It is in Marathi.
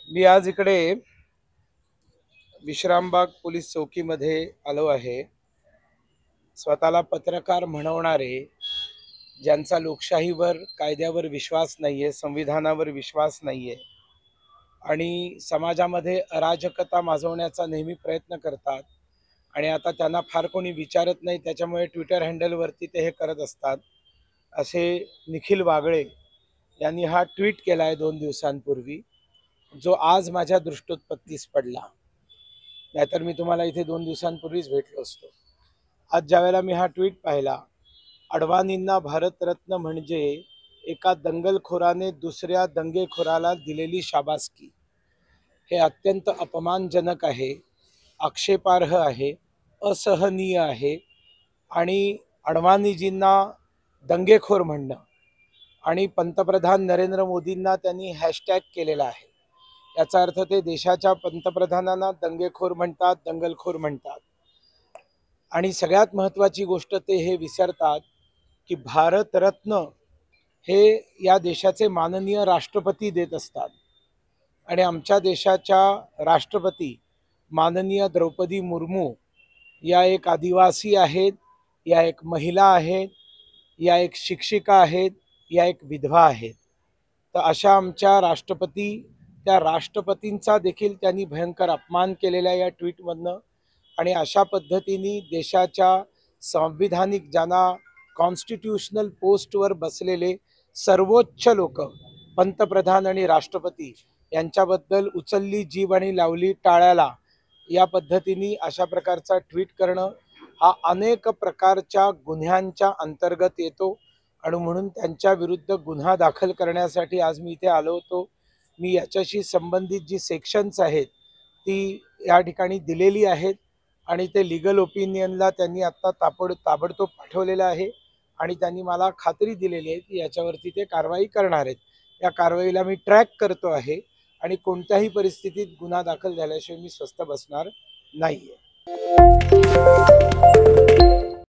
मी आज इकडे विश्रामबाग पोलीस चौकीमध्ये आलो आहे। स्वतःला पत्रकार म्हणवणारे, ज्यांचा लोकशाहीवर, कायद्यावर विश्वास नाहीये, संविधानावर विश्वास नाहीये आणि समाजामध्ये अराजकता माजवण्याचा नेहमी प्रयत्न करतात आणि आता त्यांना फार कोणी विचारत नाही, त्याच्यामुळे ट्विटर हँडलवरती ते हे करत असतात, असे निखिल वागळे यांनी हा ट्विट केलाय 2 दिवसांपूर्वी, जो आज माझ्या दृष्टोत्पत्तीस पडला। नाहीतर मी तुम्हाला इथे 2 दिवसांपूर्वीच भेटलो असतो। आज ज्यावेळेला मी हा ट्विट पाहिला, अडवाणींना भारतरत्न म्हणजे एका दंगलखोराने दुसऱ्या दंगेखोराला दिलेली शाबासकी, हे अत्यंत अपमानजनक आहे, आक्षेपार्ह आहे, असहनीय आहे। आणि अडवाणीजींना दंगेखोर म्हणणं आणि पंतप्रधान नरेंद्र मोदींना त्यांनी हॅशटॅग केलेला आहे, याचा अर्थ ते देशाच्या पंतप्रधानांना दंगेखोर म्हणतात, दंगलखोर म्हणतात। आणि सगळ्यात महत्त्वाची गोष्ट ते हे विसरतात की भारतरत्न हे या देशाचे माननीय राष्ट्रपती देत असतात आणि आमच्या देशाच्या राष्ट्रपती माननीय द्रौपदी मुर्मू या एक आदिवासी आहेत, या एक महिला आहेत, या एक शिक्षिका आहेत, या एक विधवा आहेत। तर अशा आमच्या राष्ट्रपती, त्या राष्ट्रपतींचा देखील त्यांनी भयंकर अपमान केलेला या ट्विटमधनं। आणि अशा पद्धतीने देशाच्या संविधानिक, ज्यांना कॉन्स्टिट्यूशनल पोस्टवर बसलेले सर्वोच्च लोक, पंतप्रधान आणि राष्ट्रपती, यांच्याबद्दल उचलली जीभ आणि लावली टाळ्याला, या पद्धतीने अशा प्रकारचा ट्विट करणं हा अनेक प्रकारच्या गुन्ह्यांच्या अंतर्गत येतो आणि म्हणून त्यांच्या विरुद्ध गुन्हा दाखल करण्यासाठी आज मी इथे आलो होतो। मी याच्याशी संबंधित जी सेक्शन्स आहेत ती या ठिकाणी दिलेली आहेत आणि ते लीगल ओपिनियनला त्यांनी आत्ता ताबडतोब पाठवलेलं आहे आणि त्यांनी मला खात्री दिलेली आहे की याच्यावरती ते कारवाई करणार आहेत। या कारवाईला मी ट्रॅक करतो आहे आणि कोणत्याही परिस्थितीत गुन्हा दाखल झाल्याशिवाय मी स्वस्थ बसणार नाहीये।